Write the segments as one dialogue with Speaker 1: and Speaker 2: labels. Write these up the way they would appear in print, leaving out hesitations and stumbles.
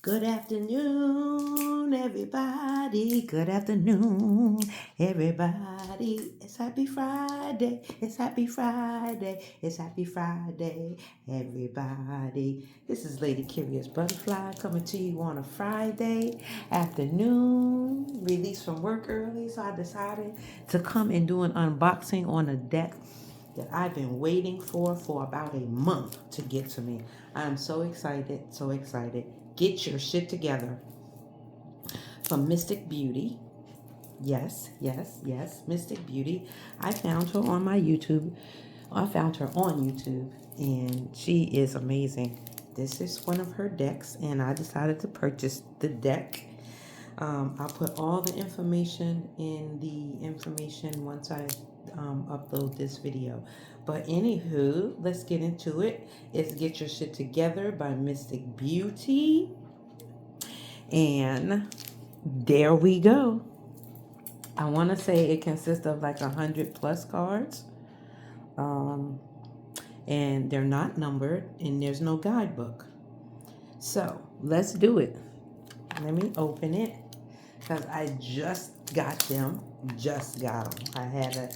Speaker 1: Good afternoon, everybody. Good afternoon, everybody. It's happy Friday. It's happy Friday. It's happy Friday, everybody. This is Lady Curious Butterfly coming to you on a Friday afternoon. Released from work early, so I decided to come and do an unboxing on a deck that I've been waiting for about a month to get to me. I'm so excited, so excited. Get your shit together from Mystic Beauty. Yes, yes, yes, Mystic Beauty. I found her on my YouTube. I found her on YouTube, and she is amazing. This is one of her decks, and I decided to purchase the deck. I'll put all the information in the information once I upload this video. But anywho, let's get into it. It's Get Your Shit Together by Mystic Beauty. And there we go. I want to say it consists of like 100+ cards. And they're not numbered, and there's no guidebook. So let's do it. Let me open it because I just got them. Just got them. I had an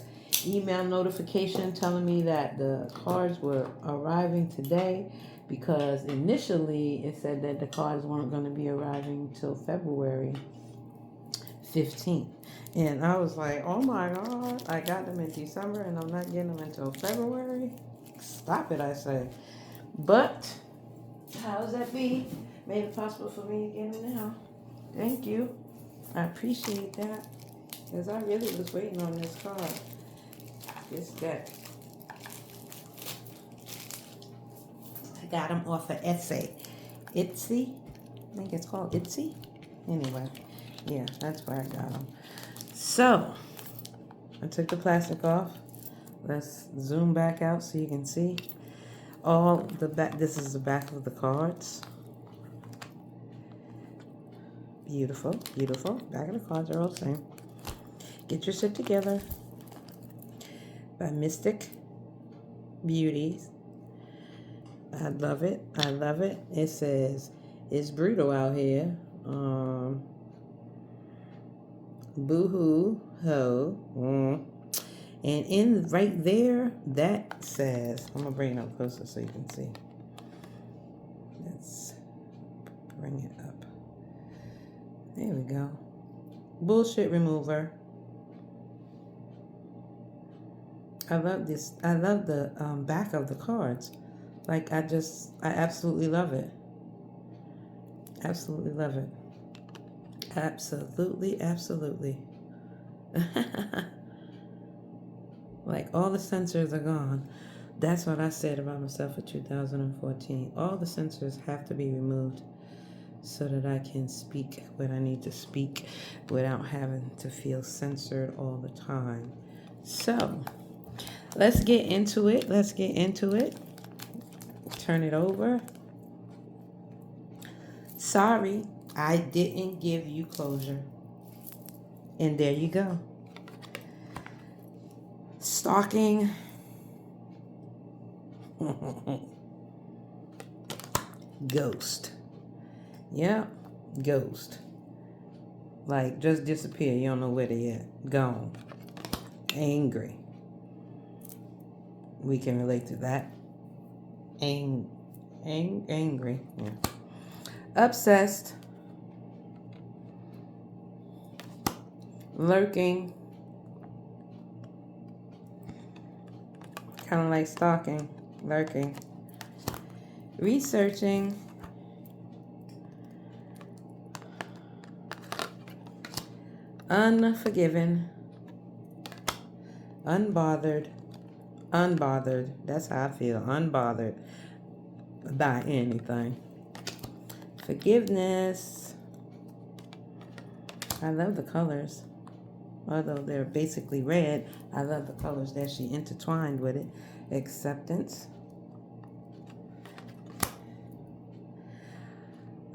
Speaker 1: email notification telling me that the cards were arriving today because initially it said that the cards weren't going to be arriving till February 15th. And I was like, oh my God, I got them in December and I'm not getting them until February. Stop it, I say. But how's that be? Made it possible for me to get them now. Thank you. I appreciate that. Because I really was waiting on this card. This deck. I got them off of Etsy. Etsy? I think it's called Etsy. Anyway, yeah, that's where I got them. So, I took the plastic off. Let's zoom back out so you can see all the back. This is the back of the cards. Beautiful, beautiful. Back of the cards are all the same. Get Your Shit Together by Mystic Beauty. I love it. I love it. It says, it's brutal out here. Boo-hoo, ho. And in right there, that says, I'm going to bring it up closer so you can see. Let's bring it up. There we go. Bullshit remover. I love this. I love the back of the cards. Like, I absolutely love it. Absolutely love it. Absolutely, absolutely. Like, all the censors are gone. That's what I said about myself for 2014. All the censors have to be removed so that I can speak what I need to speak without having to feel censored all the time. So, let's get into it. Let's get into it. Turn it over. Sorry, I didn't give you closure. And there you go. Stalking. Ghost. Yeah, ghost. Like, just disappear. You don't know where they at. Gone. Angry. We can relate to that. Angry. Yeah. Obsessed. Lurking. Kind of like stalking. Lurking. Researching. Unforgiven. Unbothered. Unbothered. That's how I feel. Unbothered by anything. Forgiveness. I love the colors. Although they're basically red, I love the colors that she intertwined with it. Acceptance.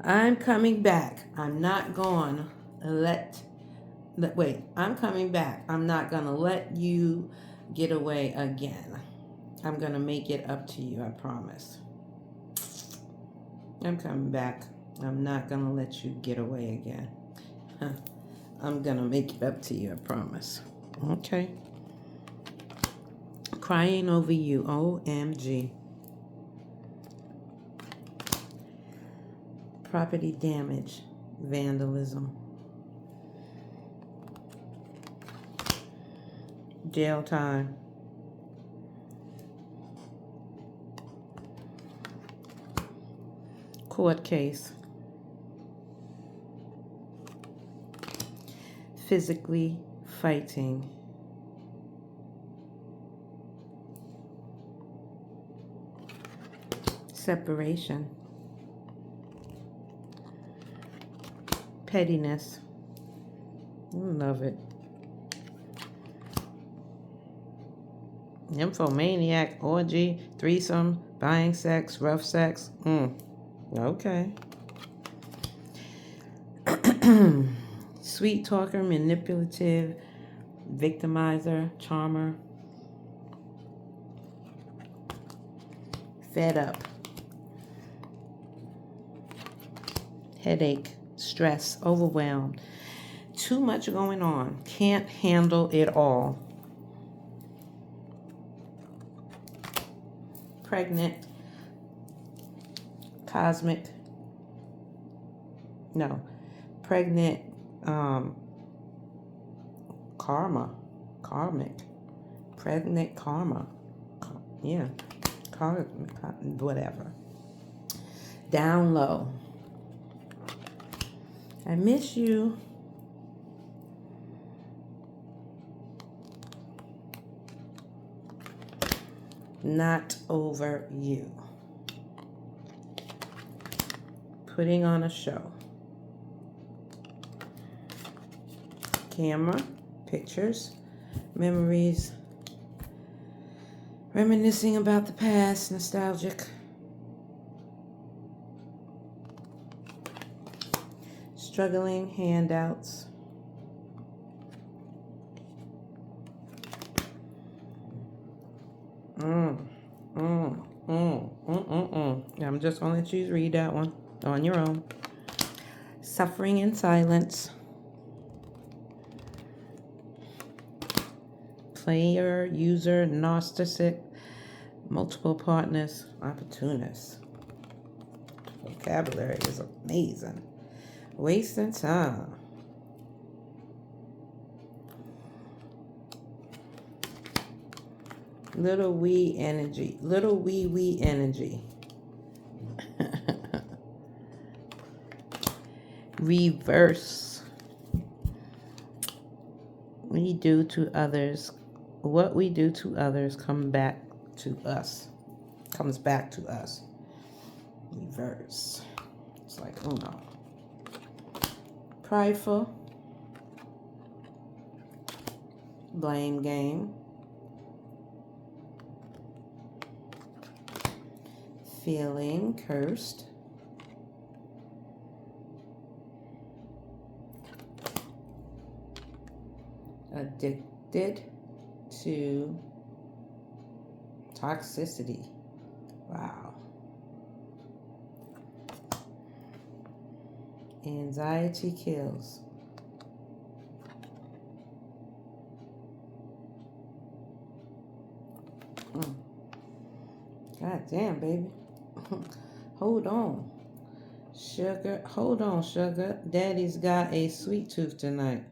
Speaker 1: I'm coming back. I'm not going to wait, I'm coming back. I'm not going to let you get away again. I'm going to make it up to you, I promise. I'm coming back. I'm not going to let you get away again. I'm going to make it up to you, I promise. Okay. Crying over you. OMG. Property damage. Vandalism. Jail time. Court case. Physically fighting. Separation. Pettiness. Love it. Nymphomaniac, orgy, threesome, buying sex, rough sex. Okay. Sweet talker, manipulative, victimizer, charmer. Fed up. Headache, stress, overwhelmed. Too much going on. Can't handle it all. Pregnant. Cosmic. No. Pregnant. Karma. Karmic. Pregnant karma. Yeah. Whatever. Down low. I miss you. Not over you. Putting on a show. Camera, pictures, memories, reminiscing about the past, nostalgic. Struggling, handouts. I'm just gonna let you read that one on your own. Suffering in silence. Player, user, narcissistic, multiple partners, opportunists. Vocabulary is amazing. Wasting time. Little wee energy. Little wee energy. Reverse. We do to others. What we do to others comes back to us. Reverse. It's like, oh no. Prideful. Blame game. Feeling cursed. Addicted to toxicity. Wow. Anxiety kills. God damn, baby. Hold on. Sugar. Hold on, sugar. Daddy's got a sweet tooth tonight.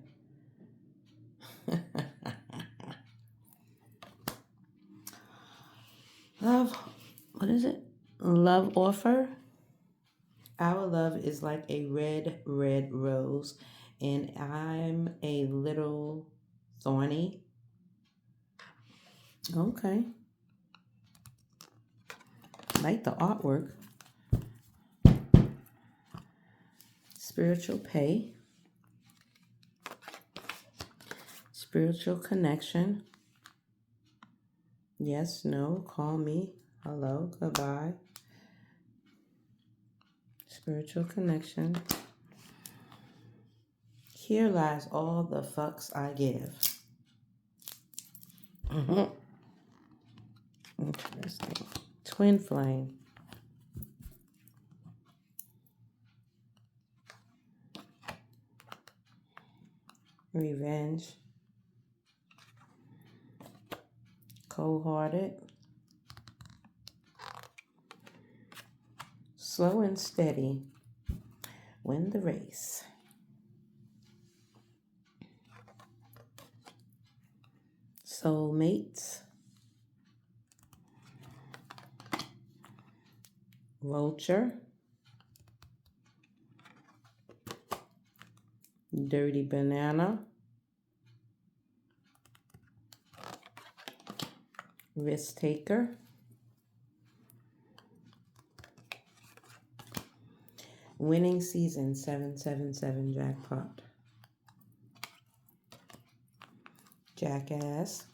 Speaker 1: Love. What is it? Love offer. Our love is like a red, red rose, and I'm a little thorny. Okay. Like the artwork. Spiritual pay. Spiritual connection. Yes, no, call me. Hello, goodbye. Spiritual connection. Here lies all the fucks I give. Interesting. Twin flame. revenge, cold-hearted, slow and steady, win the race. Soulmates, vulture, dirty banana, risk taker, winning season 777 jackpot, jackass,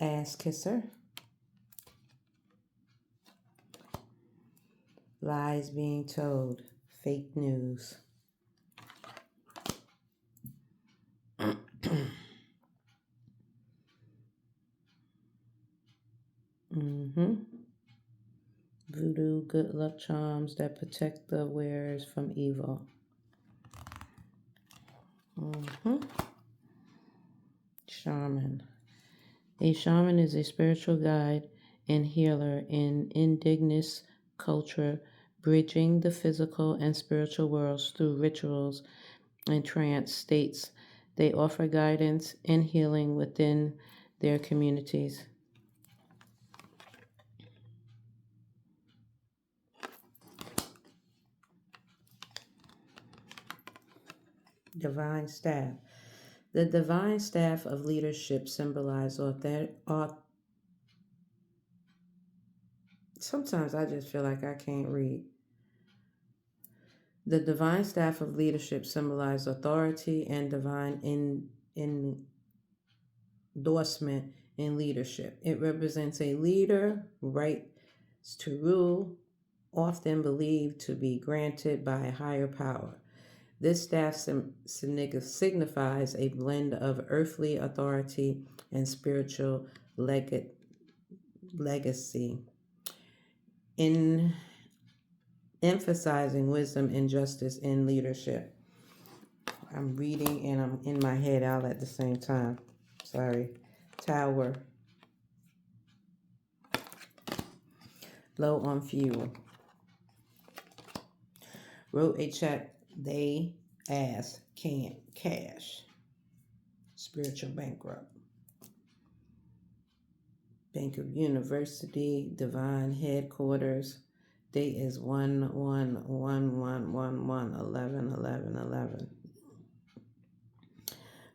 Speaker 1: ass kisser, lies being told, fake news. Voodoo, good luck charms that protect the wearers from evil. Shaman. A shaman is a spiritual guide and healer in indigenous culture, bridging the physical and spiritual worlds through rituals and trance states. They offer guidance and healing within their communities. Divine staff. The divine staff of leadership symbolize sometimes I just feel like I can't read. The divine staff of leadership symbolize authority and divine endorsement in leadership. It represents a leader, rights to rule, often believed to be granted by a higher power. This staff signifies a blend of earthly authority and spiritual legacy, in emphasizing wisdom and justice in leadership. I'm reading and I'm in my head all at the same time. Sorry. Tower. Low on fuel. Wrote a check they asked can't cash. Spiritual bankrupt. Bank of University, Divine Headquarters. Date is 1/1/11/11/11.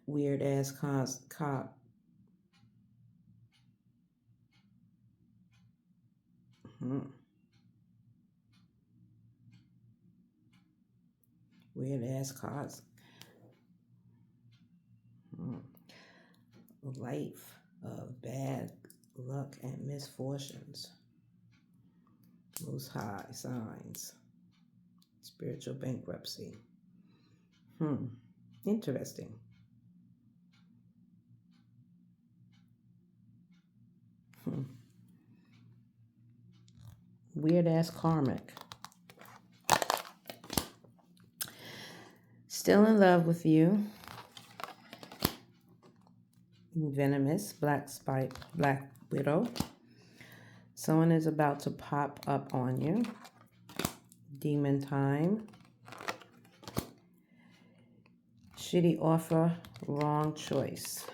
Speaker 1: Weird ass cop. Weird ass cause. Life of bad luck and misfortunes. Most high signs. Spiritual bankruptcy. Interesting. Weird ass karmic. Still in love with you. Venomous, black widow. Someone is about to pop up on you. Demon time. Shitty offer, wrong choice.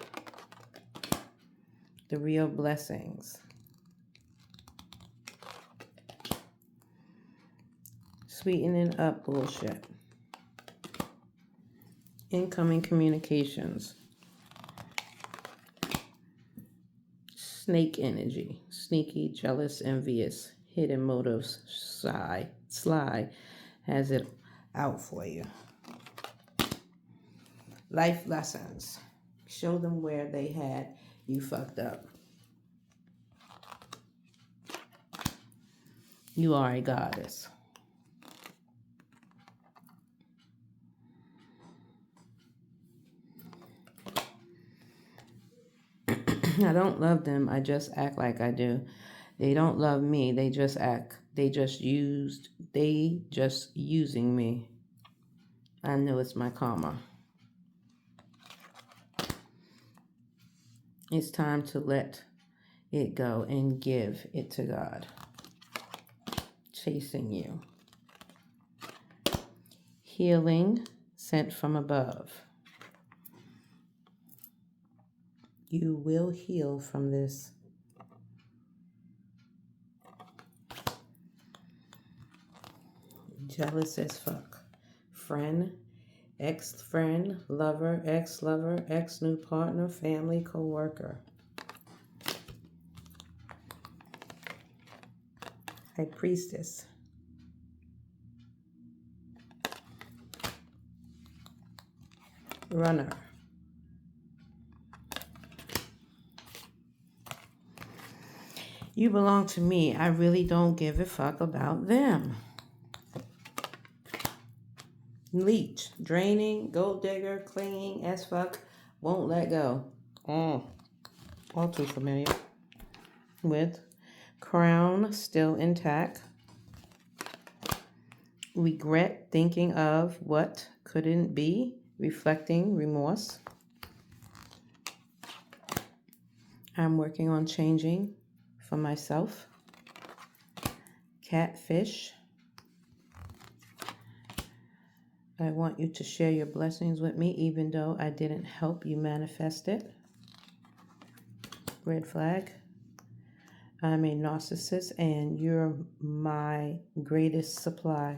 Speaker 1: The real blessings. Sweetening up bullshit. Incoming communications. Snake energy. Sneaky, jealous, envious. Hidden motives. Sly has it out for you. Life lessons. Show them where they had you fucked up. You are a goddess. I don't love them. I just act like I do. They don't love me. They just using me. I know it's my karma. It's time to let it go and give it to God. Chasing you. Healing sent from above. You will heal from this. Jealous as fuck. Friend, ex-friend, lover, ex-lover, ex-new partner, family, co-worker. High priestess. Runner. You belong to me. I really don't give a fuck about them. Leech. Draining, gold digger, clinging as fuck, won't let go. All too familiar with. Crown still intact. Regret thinking of what couldn't be. Reflecting remorse. I'm working on changing for myself. Catfish. I want you to share your blessings with me even though I didn't help you manifest it. Red flag. I'm a narcissist and you're my greatest supply.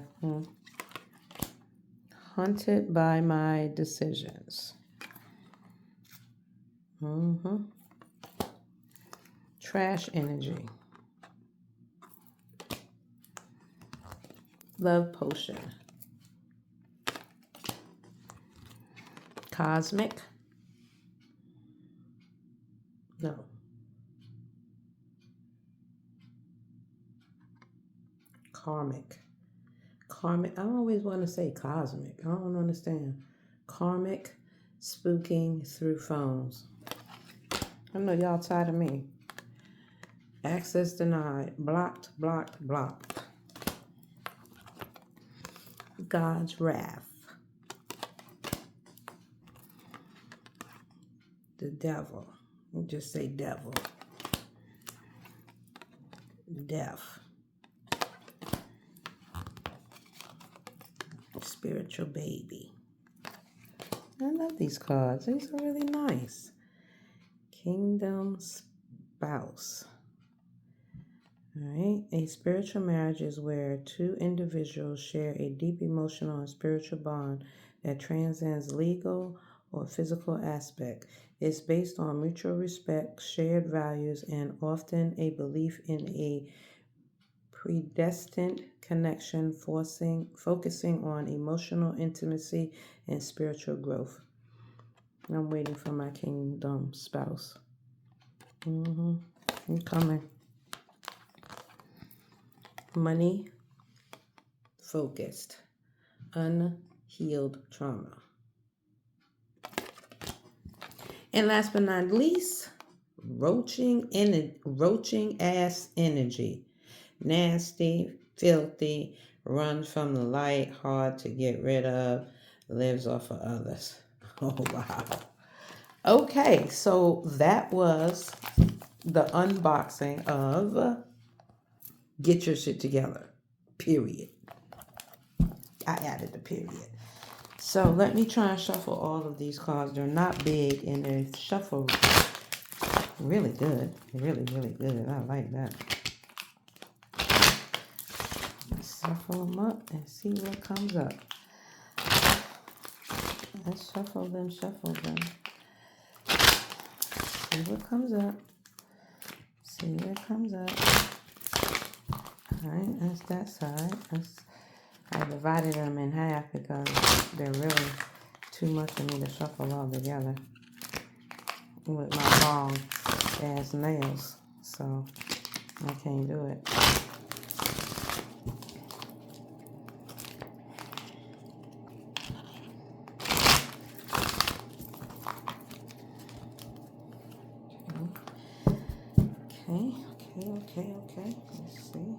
Speaker 1: Haunted by my decisions. Trash energy. Love potion. Cosmic. No. Karmic. Karmic. I always want to say cosmic. I don't understand. Karmic. Spooking through phones. I know y'all tired of me. Access denied. Blocked, blocked, blocked. God's wrath. The devil. We'll just say devil. Death. Spiritual baby. I love these cards. These are really nice. Kingdom spouse. All right. A spiritual marriage is where two individuals share a deep emotional and spiritual bond that transcends legal or physical aspect. It's based on mutual respect, shared values, and often a belief in a predestined connection, focusing on emotional intimacy and spiritual growth. I'm waiting for my kingdom spouse. I'm coming. Money focused. Unhealed trauma. And last but not least, roaching ass energy. Nasty, filthy, runs from the light, hard to get rid of, lives off of others. Oh, wow. Okay, so that was the unboxing of Get Your Shit Together, period. I added the period. So let me try and shuffle all of these cards. They're not big and they shuffle really good. Really, really good. I like that. Shuffle them up and see what comes up. Let's shuffle them. See what comes up. Alright, that's that side. I divided them in half because they're really too much for me to shuffle all together with my long ass nails. So I can't do it. Okay. Let's see.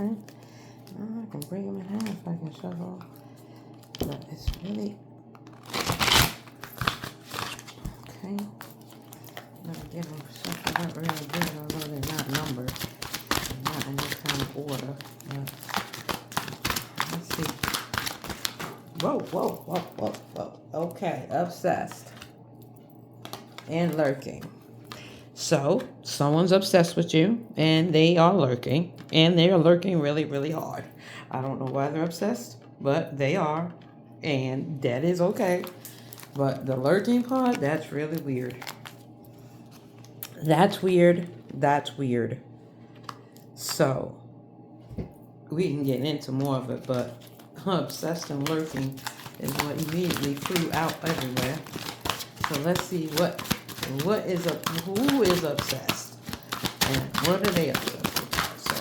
Speaker 1: Okay. I can break them in half. I can shove off. But it's really... Okay. I'm going to get them shuffled up really good, although they're not numbered. They're not in any kind of order. But let's see. Whoa, whoa, whoa, whoa, whoa. Okay, obsessed. And lurking. So, someone's obsessed with you, and they are lurking, and they are lurking really, really hard. I don't know why they're obsessed, but they are, and that is okay. But the lurking part, that's really weird. That's weird. That's weird. So, we can get into more of it, but obsessed and lurking is what immediately flew out everywhere. So let's see who is obsessed, and what are they obsessed about? So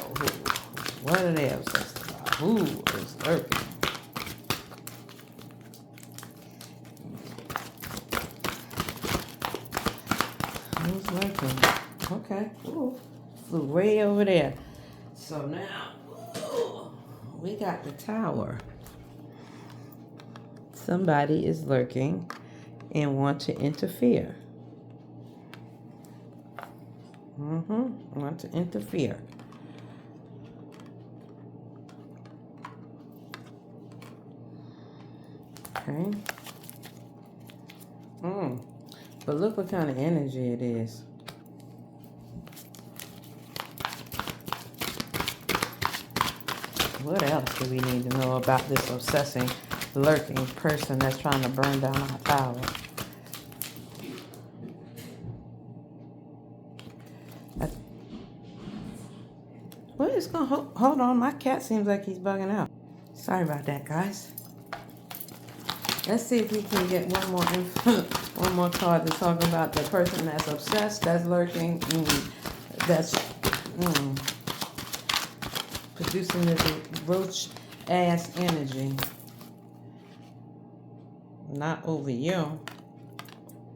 Speaker 1: what are they obsessed about? Who is lurking? Who's lurking? Okay, ooh, flew way over there. So now, ooh, we got the Tower. Somebody is lurking and want to interfere. Want to interfere. Okay. But look what kind of energy it is. What else do we need to know about this obsessing, lurking person that's trying to burn down our tower? What is going to hold on? My cat seems like he's bugging out. Sorry about that, guys. Let's see if we can get one more card to talk about the person that's obsessed, that's lurking, that's producing this roach ass energy. Not over you.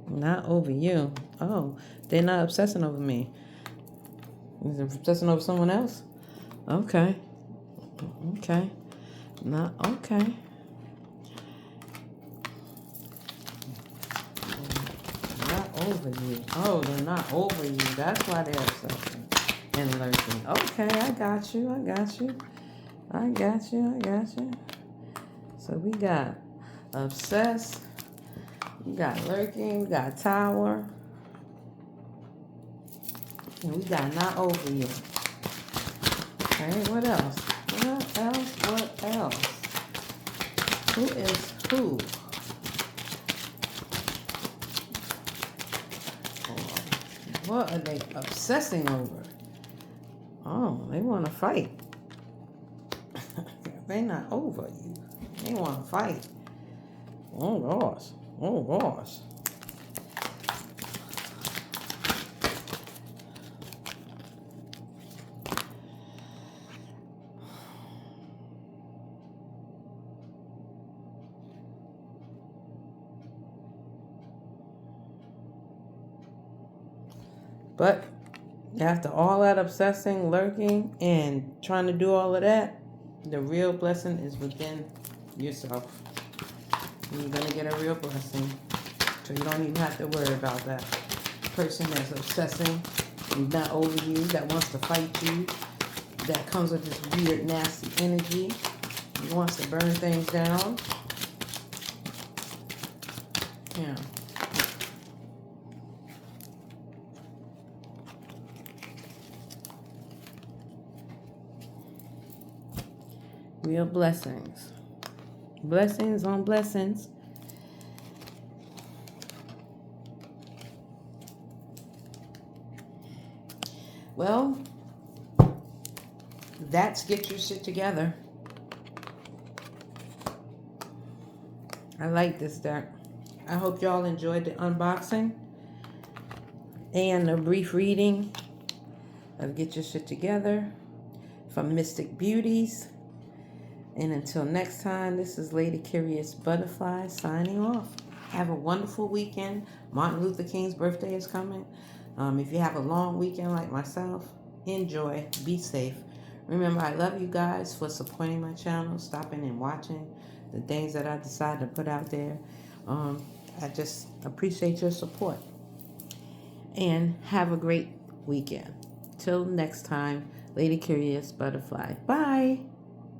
Speaker 1: Not over you. Oh, they're not obsessing over me. Is it obsessing over someone else? Okay. Okay. Not okay. Not over you. Oh, they're not over you. That's why they're obsessing and lurking. Okay, I got you. I got you. I got you. I got you. So we got obsessed. We got lurking. We got Tower. And we got not over you. Okay, what else? What else? What else? Who is who? What are they obsessing over? Oh, they want to fight. They not over you. They want to fight. Oh gosh. Oh gosh. But after all that obsessing, lurking, and trying to do all of that, the real blessing is within yourself. You're going to get a real blessing. So you don't even have to worry about that person that's obsessing, not over you, that wants to fight you, that comes with this weird, nasty energy. He wants to burn things down. Yeah. Real blessings. Blessings on blessings. Well, that's get your shit together. I like this deck. I hope y'all enjoyed the unboxing and a brief reading of Get Your Shit Together from Mystic Beauties. And until next time, this is Lady Curious Butterfly signing off. Have a wonderful weekend. Martin Luther King's birthday is coming. If you have a long weekend like myself, enjoy, be safe. Remember, I love you guys for supporting my channel, stopping and watching the things that I decide to put out there. I just appreciate your support. And have a great weekend. Till next time, Lady Curious Butterfly. Bye.